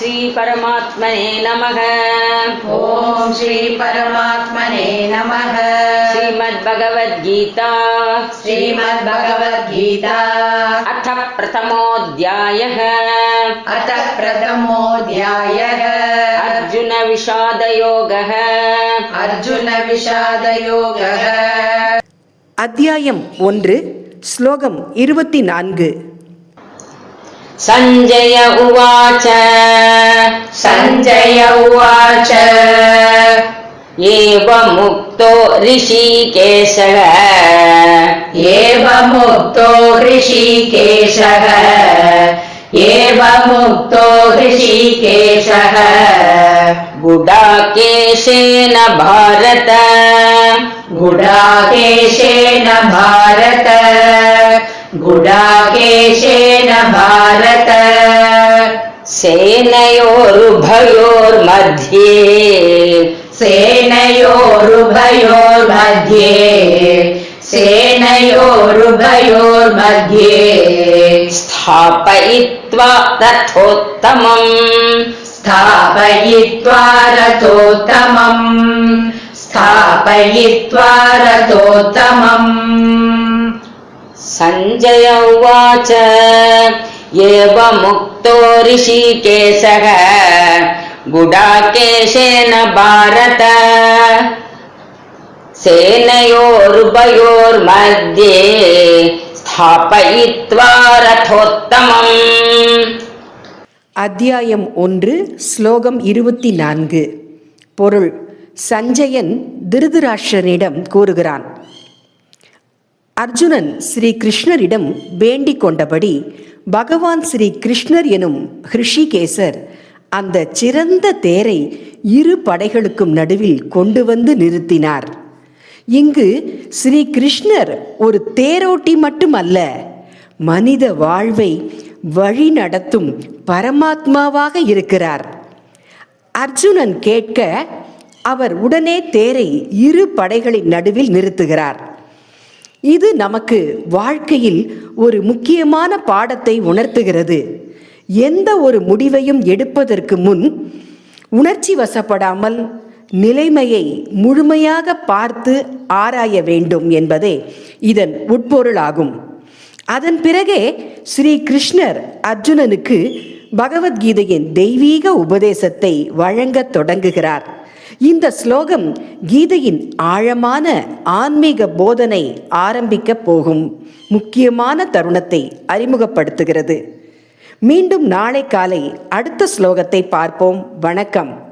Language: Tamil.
श्री परमात्मने नमः। ओम श्री परमात्मने नमः। श्रीमद्भगवद्गीता अथ प्रथमोऽध्यायः। अर्जुन विषादयोगः। அத்தியாயம் 1 ஸ்லோகம் 24. संजय उवाच एवमुक्तो ऋषिकेशः गुडाकेशेन भारत सेनयोरुभयोर्मध्ये स्थापयित्वा रथोत्तमम्। संजय उवाच एवमुक्तो ऋषिकेशः गुडाकेशेन भारत सेनयोरुभयोर्मध्ये स्थापयित्वा रथोत्तमम्। அத்தியாயம் 1 ஸ்லோகம் 24. பொருள்: சஞ்சயன் திருதராஷ்டிரனிடம் கூறுகிறான். அர்ஜுனன் ஸ்ரீ கிருஷ்ணரிடம் வேண்டிக் கொண்டபடி பகவான் ஸ்ரீ கிருஷ்ணர் எனும் ரிஷிகேசர் அந்த சிறந்த தேரை இரு படைகளுக்கும் நடுவில் கொண்டு வந்து நிறுத்தினார். இங்கு ஸ்ரீ கிருஷ்ணர் ஒரு தேரோட்டி மட்டுமல்ல, மனித வாழ்வை வழி நடத்தும் பரமாத்மாவாக இருக்கிறார். அர்ஜுனன் கேட்க அவர் உடனே தேரை இரு படைகளின் நடுவில் நிறுத்துகிறார். இது நமக்கு வாழ்க்கையில் ஒரு முக்கியமான பாடத்தை உணர்த்துகிறது. எந்த ஒரு முடிவையும் எடுப்பதற்கு முன் உணர்ச்சி வசப்படாமல் நிலைமையை முழுமையாக பார்த்து ஆராய வேண்டும் என்பதே இதன் உட்பொருளாகும். அதன் பிறகே ஸ்ரீ கிருஷ்ணர் அர்ஜுனனுக்கு பகவத்கீதையின் தெய்வீக உபதேசத்தை வழங்கத் தொடங்குகிறார். இந்த ஸ்லோகம் கீதையின் ஆழமான ஆன்மீக போதனை ஆரம்பிக்க போகும் முக்கியமான தருணத்தை அறிமுகப்படுத்துகிறது. மீண்டும் நாளை காலை அடுத்த ஸ்லோகத்தை பார்ப்போம். வணக்கம்.